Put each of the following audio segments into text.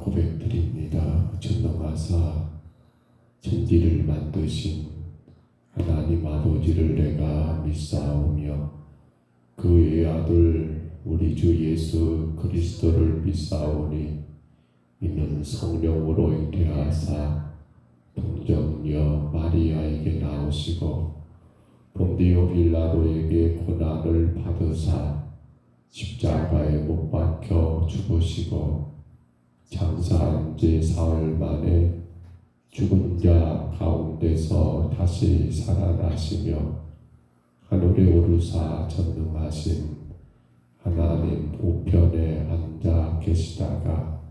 고백드립니다. 전능하사 천지를 만드신 하나님 아버지를 내가 믿사오며 그의 아들 우리 주 예수 그리스도를 믿사오니 이는 성령으로 잉태하사 동정녀 마리아에게 나오시고 본디오 빌라도에게 고난을 받으사 십자가에 못 박혀 죽으시고 장사한 지 사흘 만에 죽은 자 가운데서 다시 살아나시며 하늘에 오르사 전능하신 하나님 우편에 앉아 계시다가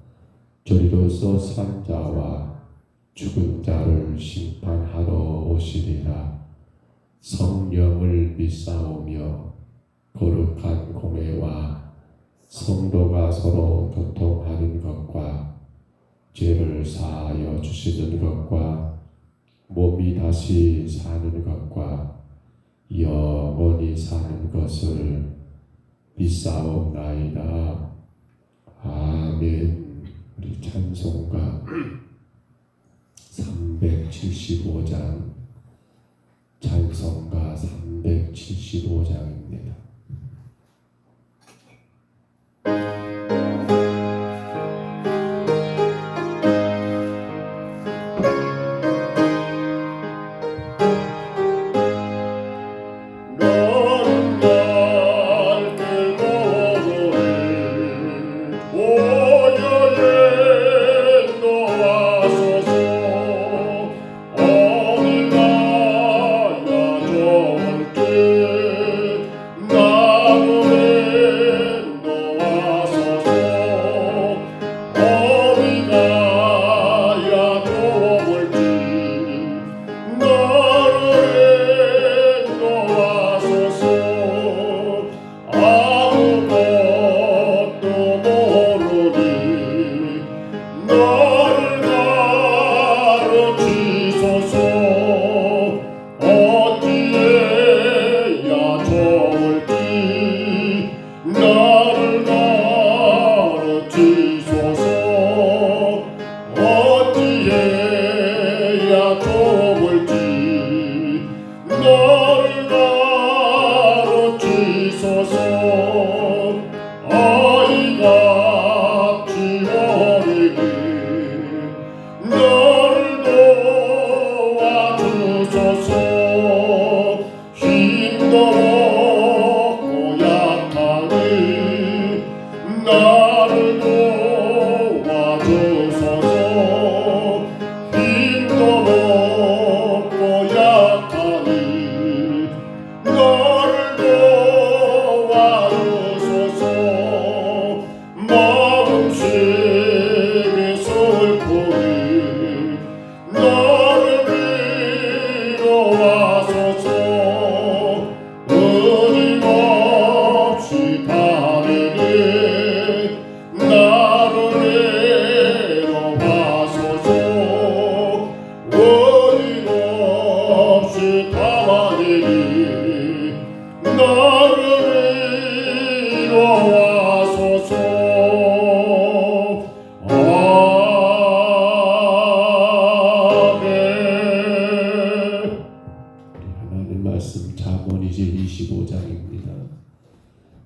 저리로서 산 자와 죽은 자를 심판하러 오시리라. 성령을 믿사오며 거룩한 공회와 성도가 서로 교통하는 것과 죄를 사하여 주시는 것과 몸이 다시 사는 것과 영원히 사는 것을 믿사옵나이다. 아멘. 우리 찬송가 375장 찬송가 375장입니다.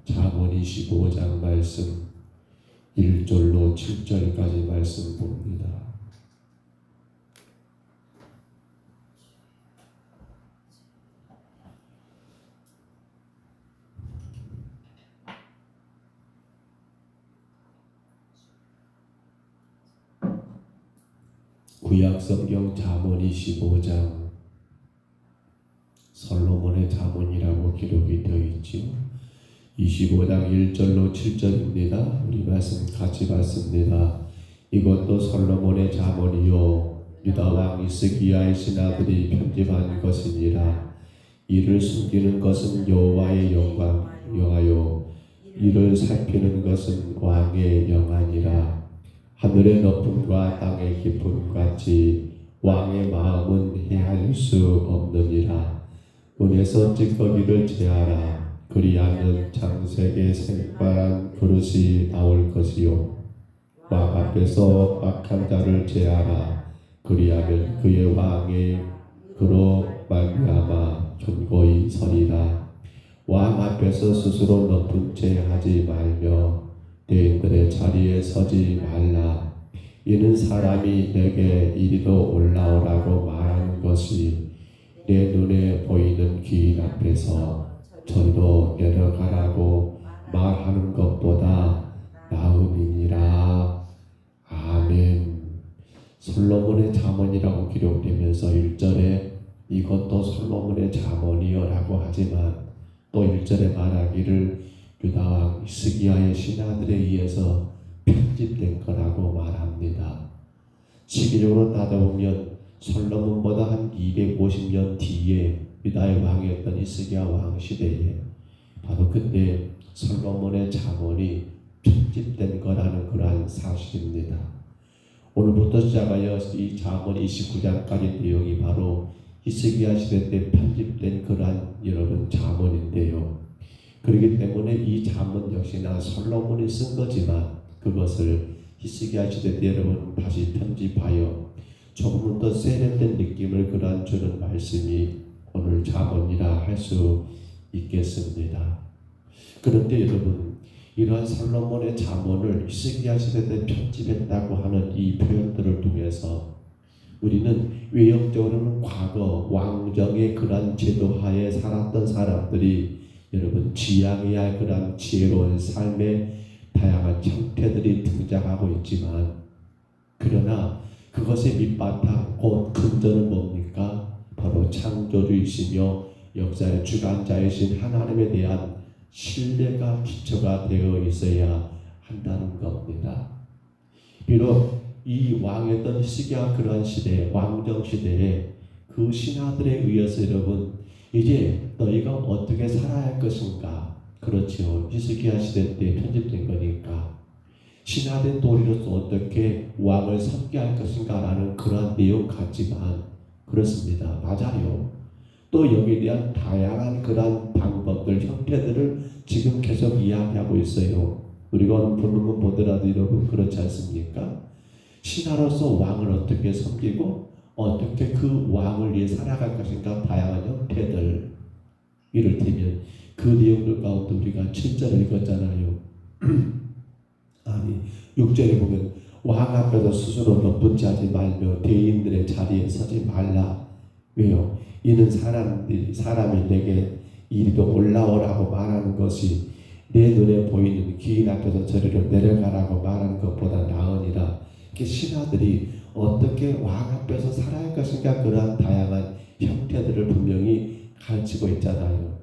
잠언 25장 말씀 1절로 7절까지 말씀 봅니다. 구약성경 잠언 25장 솔로몬의 잠언이라고 기록이 되어 있지요. 25장 1절로 7절입니다. 우리 말씀 같이 봤습니다. 이것도 솔로몬의 잠언이요 유다왕 히스기야의 신하들이 편집한 것이니라. 이를 숨기는 것은 여호와의 영광여하요 이를 살피는 것은 왕의 영안이라. 하늘의 높음과 땅의 깊음 같이 왕의 마음은 헤아릴 수 없느니라. 은에서 찌꺼기를 제하라. 그리하면 장색의 색바란 그릇이 나올 것이요 왕 앞에서 악한 자를 제하라. 그리하면 그의 왕의 그로 말미암아 견고히 서리라. 왕 앞에서 스스로 높은 채 하지 말며 대인들의 자리에 서지 말라. 이는 사람이 내게 이리로 올라오라고 말하는 것이 내 눈에 보이는 기인 앞에서 저리로 내려가라고 말하는 것보다 나음이니라. 아멘. 솔로몬의 잠언이라고 기록되면서 1절에 이것도 솔로몬의 잠언이여라고 하지만 또 1절에 말하기를 유다왕 히스기야의 신하들에 의해서 편집된 거라고 말합니다. 시기적으로 따져보면 솔로몬보다 한 250년 뒤에 유다의 왕이었던 히스기야 왕 시대에 바로 그때 솔로몬의 잠언이 편집된 거라는 그러한 사실입니다. 오늘부터 시작하여 이 잠언 29장까지 내용이 바로 히스기야 시대 때 편집된 그러한 여러분 잠언인데요. 그렇기 때문에 이 잠언 역시나 솔로몬이 쓴 거지만 그것을 히스기야 시대 때 여러분 다시 편집하여 조금은 더 세련된 느낌을 그러한 주는 말씀이 오늘 잠언이라 할 수 있겠습니다. 그런데 여러분 이러한 솔로몬의 잠언을 히스기야 시대 때 편집했다고 하는 이 표현들을 통해서 우리는 외형적으로는 과거 왕정의 그러한 제도하에 살았던 사람들이 여러분 지향해야 할 그러한 지혜로운 삶의 다양한 형태들이 등장하고 있지만 그러나 그것의 밑바탕 곧 근저는 뭡니까? 바로 창조주이시며 역사의 주관자이신 하나님에 대한 신뢰가 기초가 되어 있어야 한다는 겁니다. 비록 이 왕이었던 히스기야 그러한 시대, 왕정 시대에 그 신하들에 의해서 여러분 이제 너희가 어떻게 살아야 할 것인가? 그렇죠. 히스기야 시대 때 편집된 거니까 신하된 도리로서 어떻게 왕을 섬겨야 할 것인가 라는 그러한 내용 같지만 그렇습니다. 맞아요. 또 여기에 대한 다양한 그러한 방법들, 형태들을 지금 계속 이야기하고 있어요. 우리가 오늘 본문 보더라도 여러분 그렇지 않습니까? 신하로서 왕을 어떻게 섬기고 어떻게 그 왕을 위해 살아갈 것인가 다양한 형태들 이를테면 그 내용들 가운데 우리가 7절을 읽었잖아요. 아니 6절에 보면 왕 앞에서 스스로 높은 채 하지 말며 대인들의 자리에 서지 말라. 왜요? 이는 사람이 내게 이리로 올라오라고 말하는 것이 내 눈에 보이는 기인 앞에서 저리로 내려가라고 말하는 것보다 나으니라. 신하들이 어떻게 왕 앞에서 살아야 할 것인가 그러한 다양한 형태들을 분명히 가르치고 있잖아요.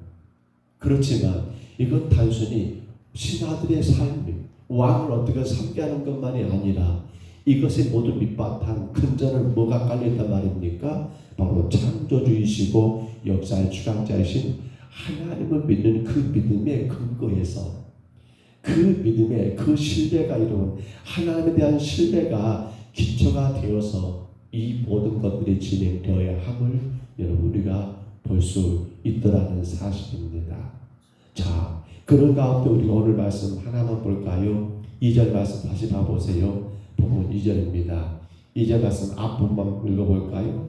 그렇지만 이건 단순히 신하들의 삶, 왕을 어떻게 섬기는 것만이 아니라 이것의 모두 밑바탕 근저는 뭐가 깔려있단 말입니까? 바로 창조주이시고 역사의 주관자이신 하나님을 믿는 그 믿음의 근거에서 그 믿음의 그 신뢰가 이루는 하나님에 대한 신뢰가 기초가 되어서 이 모든 것들이 진행되어야 함을 여러분 우리가 볼 수 있더라는 사실입니다. 자, 그런 가운데 우리가 오늘 말씀 하나만 볼까요? 2절 말씀 다시 봐보세요. 본문 2절입니다. 2절 말씀 앞부분만 읽어볼까요?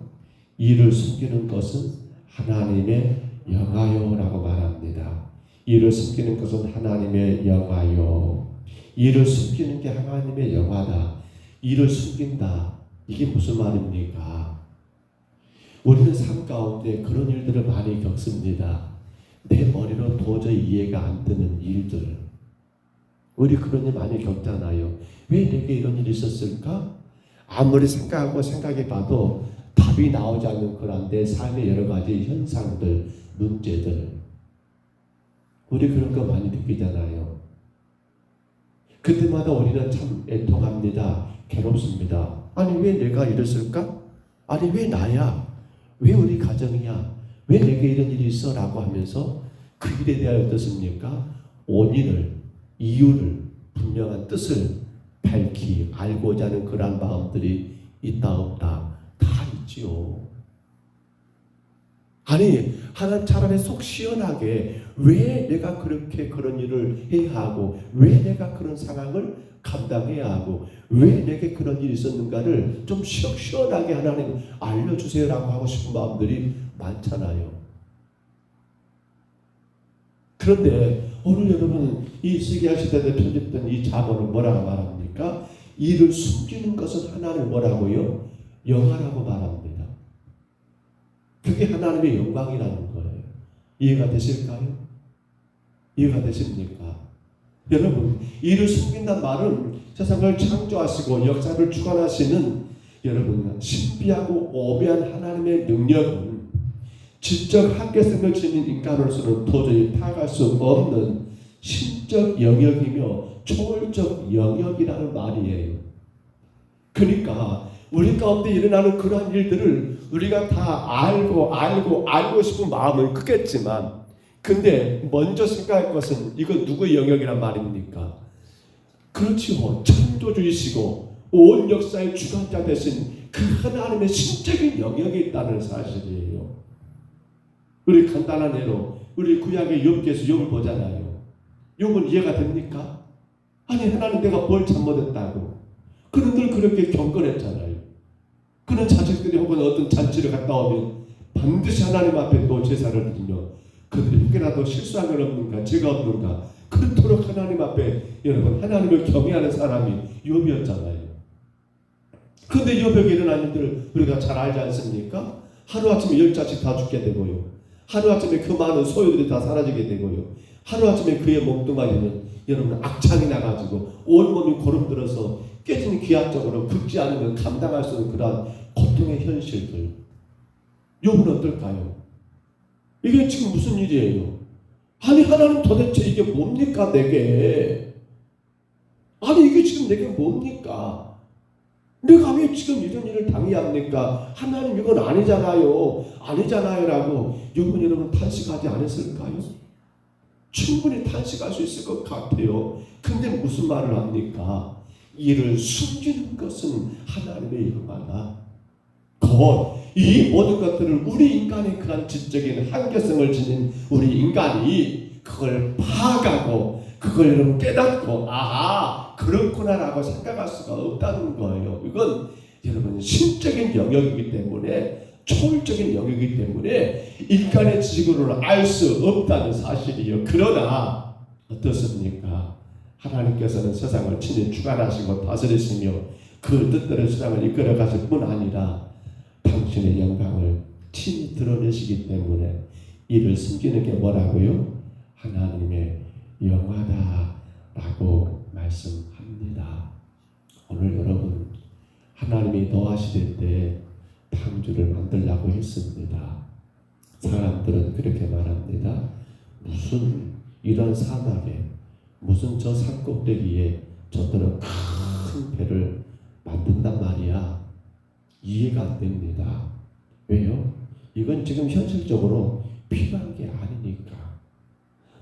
이를 숨기는 것은 하나님의 영화요라고 말합니다. 이를 숨기는 것은 하나님의 영화요. 이를 숨기는 게 하나님의 영화다. 이를 숨긴다. 이게 무슨 말입니까? 우리는 삶 가운데 그런 일들을 많이 겪습니다. 내 머리로 도저히 이해가 안 되는 일들. 우리 그런 일 많이 겪잖아요. 왜 내게 이런 일이 있었을까? 아무리 생각해봐도 답이 나오지 않는 그런 내 삶의 여러 가지 현상들, 문제들. 우리 그런 거 많이 느끼잖아요. 그때마다 우리는 참 애통합니다. 괴롭습니다. 아니 왜 내가 이랬을까? 아니 왜 나야? 왜 우리 가정이야? 왜 내게 이런 일이 있어? 라고 하면서 그 일에 대하여 어떻습니까? 원인을, 이유를, 분명한 뜻을 밝히 알고자 하는 그러한 마음들이 있다 없다 다 있지요. 아니 하나님 차라리 속 시원하게 왜 내가 그렇게 그런 일을 해야 하고 왜 내가 그런 상황을 감당해야 하고 왜 내게 그런 일이 있었는가를 좀 시원하게 하나님 알려주세요라고 하고 싶은 마음들이 많잖아요. 그런데 오늘 여러분 이 시기야 시대에 편집된 이 자본은 뭐라고 말합니까? 이를 숨기는 것은 하나님 뭐라고요? 영화라고 말합니다. 그게 하나님의 영광이라는 거예요. 이해가 되실까요? 이해가 되십니까? 여러분, 이를 숨긴다는 말은 세상을 창조하시고 역사를 주관하시는 여러분 신비하고 오묘한 하나님의 능력은 지적 한계성을 지닌 인간으로서는 도저히 파악할 수 없는 신적 영역이며 초월적 영역이라는 말이에요. 그러니까 우리 가운데 일어나는 그러한 일들을 우리가 다 알고 싶은 마음은 크겠지만 근데 먼저 생각할 것은 이건 누구의 영역이란 말입니까? 그렇지요. 창조주이시고 온 역사의 주관자 되신 그 하나님의 신적인 영역이 있다는 사실이에요. 우리 간단한 예로 우리 구약의 욥기에서 욥을 보잖아요. 욥은 이해가 됩니까? 아니 하나님 내가 뭘 잘못했다고. 그는 늘 그렇게 경건했잖아요. 그는 자식들이 혹은 어떤 잔치를 갔다 오면 반드시 하나님 앞에 또 제사를 드리며 그들이 혹여라도 실수한 건 없는가 죄가 없는가 그토록 하나님 앞에 여러분 하나님을 경외하는 사람이 욥이었잖아요. 그런데 욥에게 일어난 일들을 우리가 잘 알지 않습니까? 하루아침에 10자씩 다 죽게 되고요. 하루아침에 그 많은 소유들이 다 사라지게 되고요. 하루아침에 그의 몸뚱아리는 여러분 악창이 나가지고 온몸이 고름들어서 깨진 기하적으로 긁지 않으면 감당할 수 없는 그러한 고통의 현실들. 욥은 어떨까요? 이게 지금 무슨 일이에요? 아니 하나님 도대체 이게 뭡니까 내게? 아니 이게 지금 내게 뭡니까? 내가 왜 지금 이런 일을 당해야 합니까? 하나님 이건 아니잖아요. 아니잖아요라고 욥은 여러분 탄식하지 않았을까요? 충분히 탄식할 수 있을 것 같아요. 근데 무슨 말을 합니까? 이를 숨기는 것은 하나님의 영광아. 곧 이 모든 것들을 우리 인간의 그런 지적인 한계성을 지닌 우리 인간이 그걸 파악하고 그걸 여러분 깨닫고 아하 그렇구나라고 생각할 수가 없다는 거예요. 이건 여러분 신적인 영역이기 때문에 초월적인 영역이기 때문에 인간의 지식으로는 알 수 없다는 사실이에요. 그러나 어떻습니까? 하나님께서는 세상을 친히 주관하시고 다스리시며 그 뜻대로 세상을 이끌어 가실 뿐 아니라 당신의 영광을 친히 드러내시기 때문에 이를 숨기는 게 뭐라고요? 하나님의 영화다라고 말씀합니다. 오늘 여러분 하나님이 노아시대 때 방주를 만들라고 했습니다. 사람들은 그렇게 말합니다. 무슨 이런 사막에 무슨 저 산꼭대기에 저들은 큰 배를 만든단 말이야. 이해가 안 됩니다. 왜요? 이건 지금 현실적으로 필요한 게 아니니까.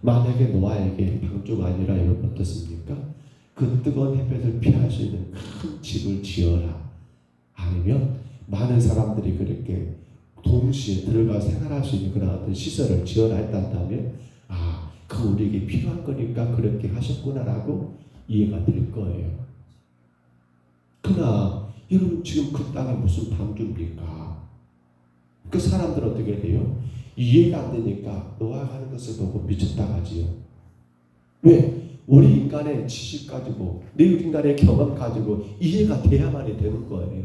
만약에 노아에게 방주가 아니라 이건 어떻습니까? 그 뜨거운 햇볕을 피할 수 있는 큰 집을 지어라. 아니면 많은 사람들이 그렇게 동시에 들어가 생활할 수 있는 그런 어떤 시설을 지어라 했다면 그 우리에게 필요한 거니까 그렇게 하셨구나라고 이해가 될 거예요. 그러나 여러분 지금 그 땅이 무슨 방주입니까? 그 사람들은 어떻게 돼요? 이해가 안 되니까 노아가 하는 것을 보고 미쳤다 하지요. 왜? 우리 인간의 지식 가지고 우리 인간의 경험 가지고 이해가 돼야만이 되는 거예요.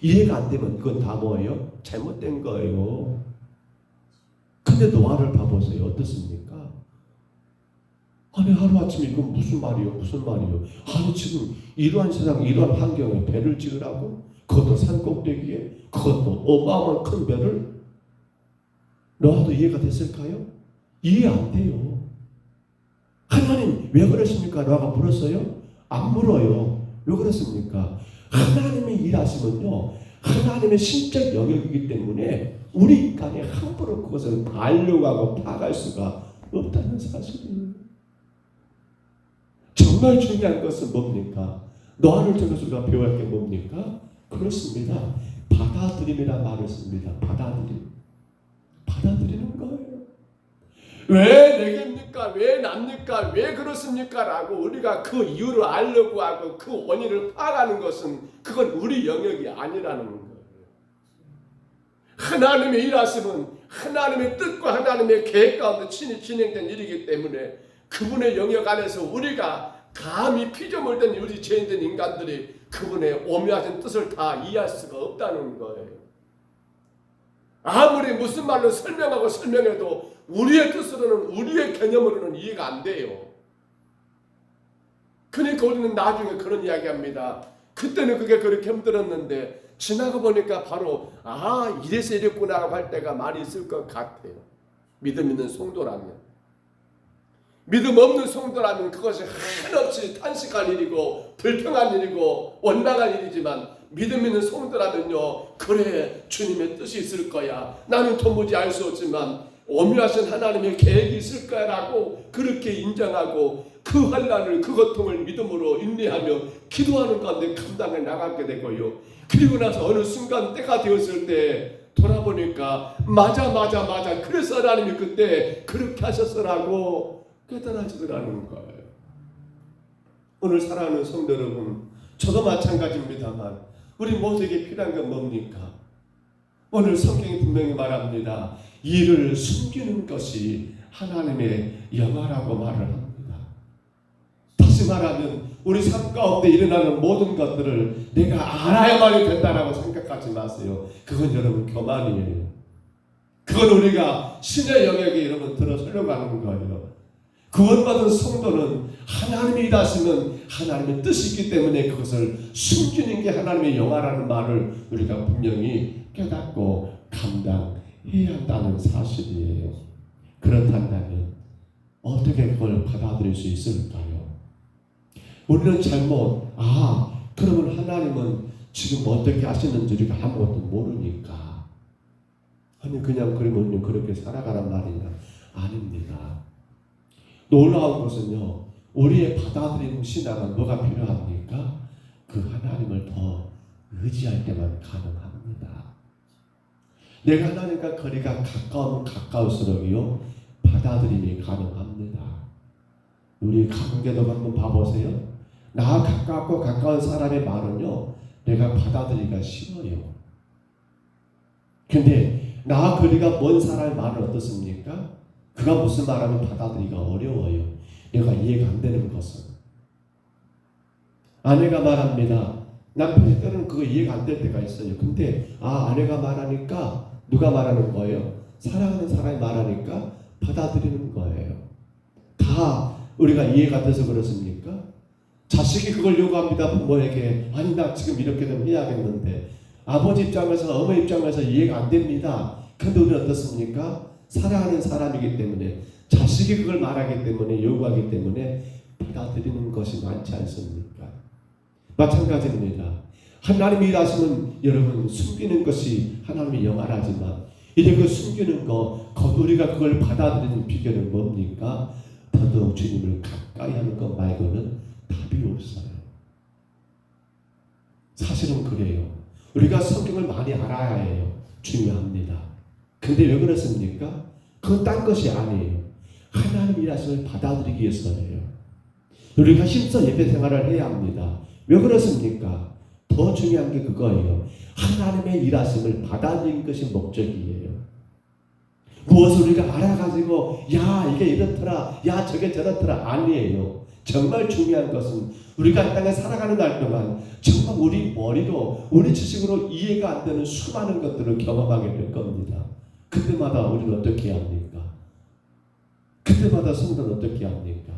이해가 안 되면 그건 다 뭐예요? 잘못된 거예요. 근데 노아를 봐보세요. 어떻습니까? 아니 하루아침에 이건 무슨 말이요? 무슨 말이요? 아니 지금 이러한 세상 이러한 환경에 배를 지으라고? 그것도 산꼭대기에? 그것도 어마어마한 큰 배를? 노아도 이해가 됐을까요? 이해 안 돼요. 하나님 왜 그러십니까? 노아가 물었어요? 안 물어요. 왜 그렇습니까? 하나님이 일하시면요 하나님의 신적 영역이기 때문에 우리 인간이 함부로 그것을 알려고 하고 파악할 수가 없다는 사실이에요. 정말 중요한 것은 뭡니까? 노아를 통해서 우리가 배워야 할 게 뭡니까? 그렇습니다. 받아들임이라는 말을 씁니다. 받아들이는 거예요. 왜 내게입니까? 왜 납니까? 왜 그렇습니까? 라고 우리가 그 이유를 알려고 하고 그 원인을 파악하는 것은 그건 우리 영역이 아니라는 거예요. 하나님의 일하심은 하나님의 뜻과 하나님의 계획 가운데 친히 진행된 일이기 때문에 그분의 영역 안에서 우리가 감히 피조물된 우리 죄인된 인간들이 그분의 오묘하신 뜻을 다 이해할 수가 없다는 거예요. 아무리 무슨 말로 설명하고 설명해도 우리의 뜻으로는 우리의 개념으로는 이해가 안 돼요. 그러니까 우리는 나중에 그런 이야기합니다. 그때는 그게 그렇게 힘들었는데 지나고 보니까 바로 이래서 이랬구나 할 때가 많이 있을 것 같아요. 믿음 있는 성도라면. 믿음 없는 성도라면 그것이 한없이 탄식할 일이고 불평할 일이고 원망할 일이지만 믿음 있는 성도라면요, 그래 주님의 뜻이 있을 거야, 나는 도무지 알 수 없지만 오묘하신 하나님의 계획이 있을 거야 라고 그렇게 인정하고 그 환난을 그 고통을 믿음으로 인내하며 기도하는 가운데 감당해 나가게 되고요. 그리고 나서 어느 순간 때가 되었을 때 돌아보니까 맞아 그래서 하나님이 그때 그렇게 하셨으라고 깨달아지더라는 거예요. 오늘 사랑하는 성도 여러분, 저도 마찬가지입니다만 우리 모두에게 필요한 건 뭡니까? 오늘 성경이 분명히 말합니다. 이를 숨기는 것이 하나님의 영화라고 말을 합니다. 다시 말하면 우리 삶 가운데 일어나는 모든 것들을 내가 알아야만이 된다라고 생각하지 마세요. 그건 여러분 교만이에요. 그건 우리가 신의 영역에 여러분 들어서려고 하는 거예요. 구원받은 성도는 하나님이 일하시면 하나님의 뜻이 있기 때문에 그것을 숨기는 게 하나님의 영화라는 말을 우리가 분명히 깨닫고 감당해야 한다는 사실이에요. 그렇다면 어떻게 그걸 받아들일 수 있을까요? 우리는 잘못 그러면 하나님은 지금 어떻게 하시는지 우리가 아무것도 모르니까 아니 그냥 그러면 그렇게 살아가란 말이냐? 아닙니다. 놀라운 것은요, 우리의 받아들이는 신앙은 뭐가 필요합니까? 그 하나님을 더 의지할 때만 가능합니다. 내가 하나님과 거리가 가까우면 가까울수록요 받아들임이 가능합니다. 우리 관계도 한번 봐보세요. 나와 가깝고 가까운 사람의 말은요 내가 받아들이기가 쉬워요. 근데 나와 거리가 먼 사람의 말은 어떻습니까? 그가 무슨 말하면 받아들이기가 어려워요. 내가 이해가 안 되는 것은. 아내가 말합니다. 남편이 때로는 그거 이해가 안 될 때가 있어요. 근데 아내가 말하니까 누가 말하는 거예요? 사랑하는 사람이 말하니까 받아들이는 거예요. 다 우리가 이해가 돼서 그렇습니까? 자식이 그걸 요구합니다. 부모에게. 아니 나 지금 이렇게 좀 해야겠는데 아버지 입장에서 어머니 입장에서 이해가 안 됩니다. 근데 우리는 어떻습니까? 사랑하는 사람이기 때문에 자식이 그걸 말하기 때문에 요구하기 때문에 받아들이는 것이 많지 않습니까? 마찬가지입니다. 하나님이 일하시면 여러분 숨기는 것이 하나님의 영화라지만 이제 그 숨기는 것 우리가 그걸 받아들이는 비결은 뭡니까? 더더욱 주님을 가까이 하는 것 말고는 답이 없어요. 사실은 그래요. 우리가 성경을 많이 알아야 해요. 중요합니다. 근데 왜 그렇습니까? 그건 딴 것이 아니에요. 하나님 일하심을 받아들이기 위해서예요. 우리가 힘써 예배 생활을 해야 합니다. 왜 그렇습니까? 더 중요한 게 그거예요. 하나님의 일하심을 받아들이는 것이 목적이에요. 무엇을 우리가 알아가지고 이게 이렇더라, 저게 저렇더라 아니에요. 정말 중요한 것은 우리가 땅에 살아가는 날 동안 정말 우리 머리로 우리 지식으로 이해가 안 되는 수많은 것들을 경험하게 될 겁니다. 그때마다 우리는 어떻게 해야 합니까? 그때마다 성도는 어떻게 해야 합니까?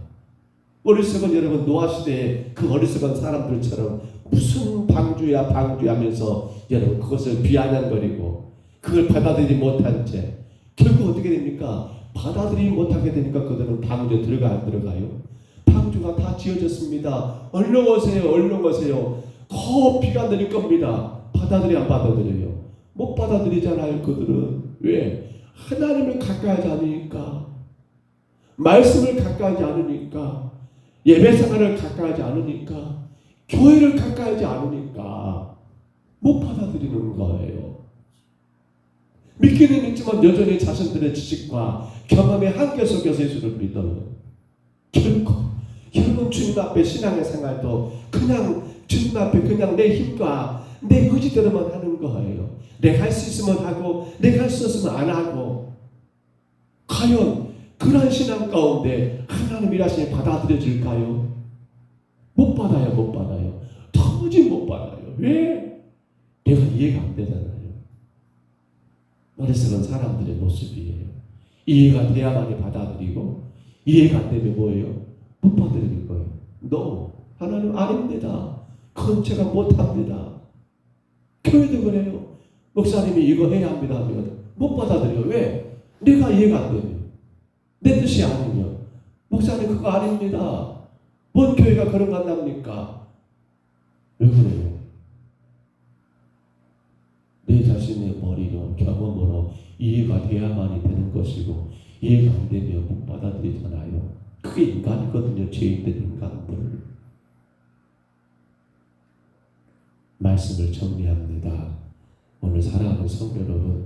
어리석은 여러분 노아시대에 그 어리석은 사람들처럼 무슨 방주야 하면서 여러분 그것을 비아냥거리고 그걸 받아들이지 못한 채 결국 어떻게 됩니까? 받아들이지 못하게 되니까 그들은 방주에 들어가 안 들어가요? 방주가 다 지어졌습니다. 얼른 오세요. 곧 비가 내릴 겁니다. 받아들여 안 받아들여요? 못 받아들이잖아요. 그들은. 왜? 하나님을 가까이 하지 않으니까, 말씀을 가까이 하지 않으니까, 예배 생활을 가까이 하지 않으니까, 교회를 가까이 하지 않으니까 못 받아들이는 거예요. 믿기는 있지만 여전히 자신들의 지식과 경험의 한계 속에서 예수를 믿어요. 결코 여러분 주님 앞에 신앙의 생활도 그냥 주님 앞에 그냥 내 힘과 내 의지대로만 하는 거예요. 내가 할 수 있으면 하고 내가 할 수 없으면 안 하고. 과연 그러한 신앙 가운데 하나님 일하심이 받아들여질까요? 못 받아요. 못 받아요. 도무지 못 받아요. 왜? 내가 이해가 안 되잖아요. 어리석은 사람들의 모습이에요. 이해가 돼야만이 받아들이고 이해가 안 되면 뭐예요? 못 받아들일 거예요. No. 하나님 아닙니다. 그건 제가 못합니다. 교회도 그래요. 목사님이 이거 해야 합니다 하면 못 받아들여요. 왜? 내가 이해가 안 되면. 내 뜻이 아니면. 목사님 그거 아닙니다. 뭔 교회가 그런 거 한답니까? 왜 그래요? 내 자신의 머리로 경험으로 이해가 돼야만이 되는 것이고 이해가 안 되면 못 받아들이잖아요. 그게 인간이거든요. 죄인들 인간들. 말씀을 정리합니다. 오늘 사랑하는 성도 여러분,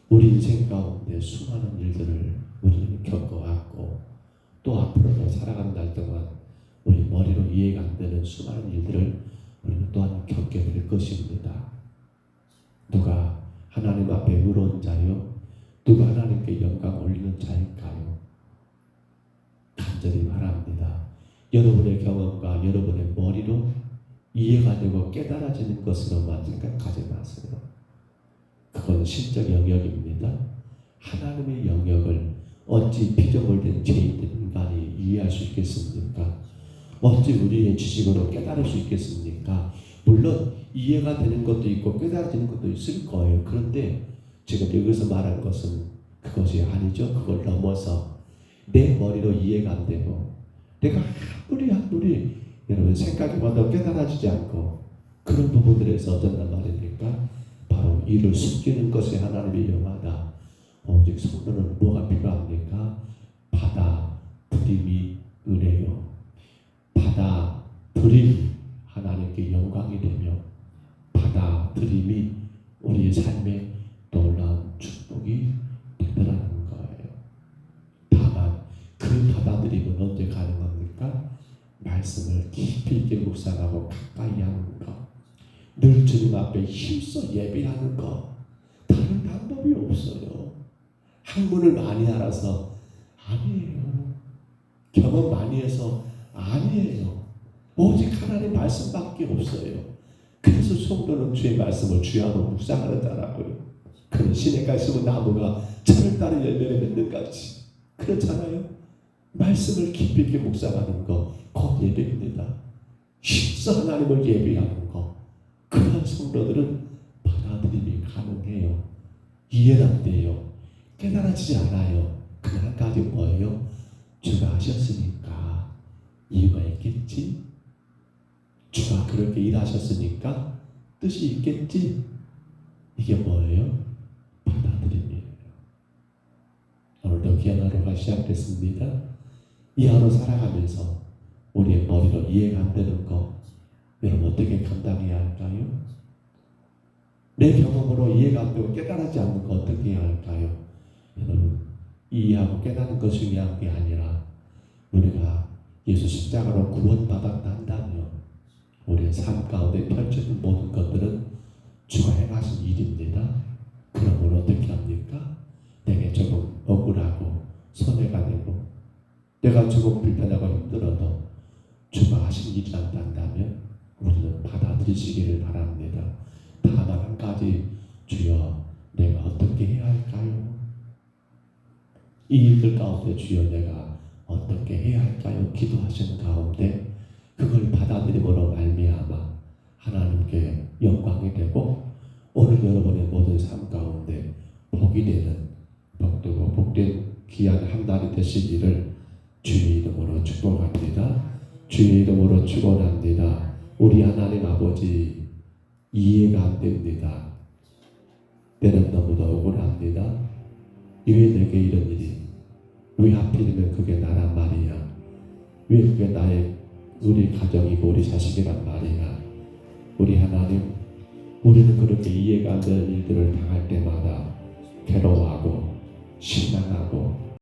우리 인생 가운데 수많은 일들을 우리는 겪어왔고 또 앞으로도 살아가는 날 동안 우리 머리로 이해가 안 되는 수많은 일들을 우리는 또한 겪게 될 것입니다. 누가 하나님 앞에 의로운 자요? 누가 하나님께 영광 올리는 자일까요? 간절히 바랍니다. 여러분의 경험과 여러분의 머리로 이해가 되고 깨달아지는 것으로만 생각하지 마세요. 그건 신적 영역입니다. 하나님의 영역을 어찌 피조물된 죄인된 인간이 이해할 수 있겠습니까? 어찌 우리의 지식으로 깨달을 수 있겠습니까? 물론 이해가 되는 것도 있고 깨달아지는 것도 있을 거예요. 그런데 지금 여기서 말한 것은 그것이 아니죠. 그걸 넘어서 내 머리로 이해가 안 되고 내가 아무리 여러분 생각해봐도 깨달아지지 않고 그런 부분들에서 어쩐단 말입니까? 바로 이를 숨기는 것이 하나님의 영화다. 오직 성도는 뭐가 필요합니까? 받아들임이 은혜요. 받아들임이 하나님께 영광이 되며 받아들임이 우리의 삶에 놀라운 축복이 되더라는 거예요. 다만 그 받아들임은 언제 가능합니까? 말씀을 깊이 있게 묵상하고 가까이 하는 것, 늘 주님 앞에 힘써 예배하는 것, 다른 방법이 없어요. 학문을 많이 알아서 아니에요. 경험 많이 해서 아니에요. 오직 하나님 말씀밖에 없어요. 그래서 성도는 주의 말씀을 주야로 묵상하는 자라고요. 그런 시냇가에 심은 나무가 철을 따른 열매를 맺는 같이 그렇잖아요. 말씀을 깊이 있게 묵상하는 것, 곧 예배입니다. 힘써 하나님을 예배하는 것, 그런 성도들은 받아들임이 가능해요. 이해는 안 돼요. 깨달아지지 않아요. 그 한 가지 뭐예요? 주가 하셨으니까 이유가 있겠지. 주가 그렇게 일하셨으니까 뜻이 있겠지. 이게 뭐예요? 받아들임이에요. 오늘도 귀한 하루가 시작됐습니다. 이 하루 살아가면서 우리의 머리로 이해가 안 되는 거 여러분 어떻게 감당해야 할까요? 내 경험으로 이해가 안 되고 깨달아지지 않는 거 어떻게 해야 할까요? 여러분 이해하고 깨닫는 것이 중요한 게 아니라 우리가 예수 십자가로 구원받았다 한다면 우리의 삶 가운데 펼쳐진 모든 것들은 주가 행하신 일입니다. 그러므로 어떻게 합니까? 내게 조금 억울하고 손해가 되고 내가 조금 불편하고 힘들어도 주가 하신 일이란다 한다면 우리는 받아들이시기를 바랍니다. 다만 한 가지, 주여 내가 어떻게 해야 할까요? 이 일들 가운데 주여 내가 어떻게 해야 할까요? 기도하시는 가운데 그걸 받아들임으로 말미암아 하나님께 영광이 되고 오늘 여러분의 모든 삶 가운데 복이 되는 복되고 복된 귀한 한 달이 되시기를 주의 이름으로 축복합니다. 주의 이름으로 축원합니다. 우리 하나님 아버지 이해가 안 됩니다. 때는 너무도 억울합니다. 왜 내게 이런 일이? 왜 하필이면 그게 나란 말이야? 왜 그게 나의 우리 가정이고 우리 자식이란 말이야? 우리 하나님, 우리는 그렇게 이해가 안 되는 일들을 당할 때마다 괴로워하고 실망하고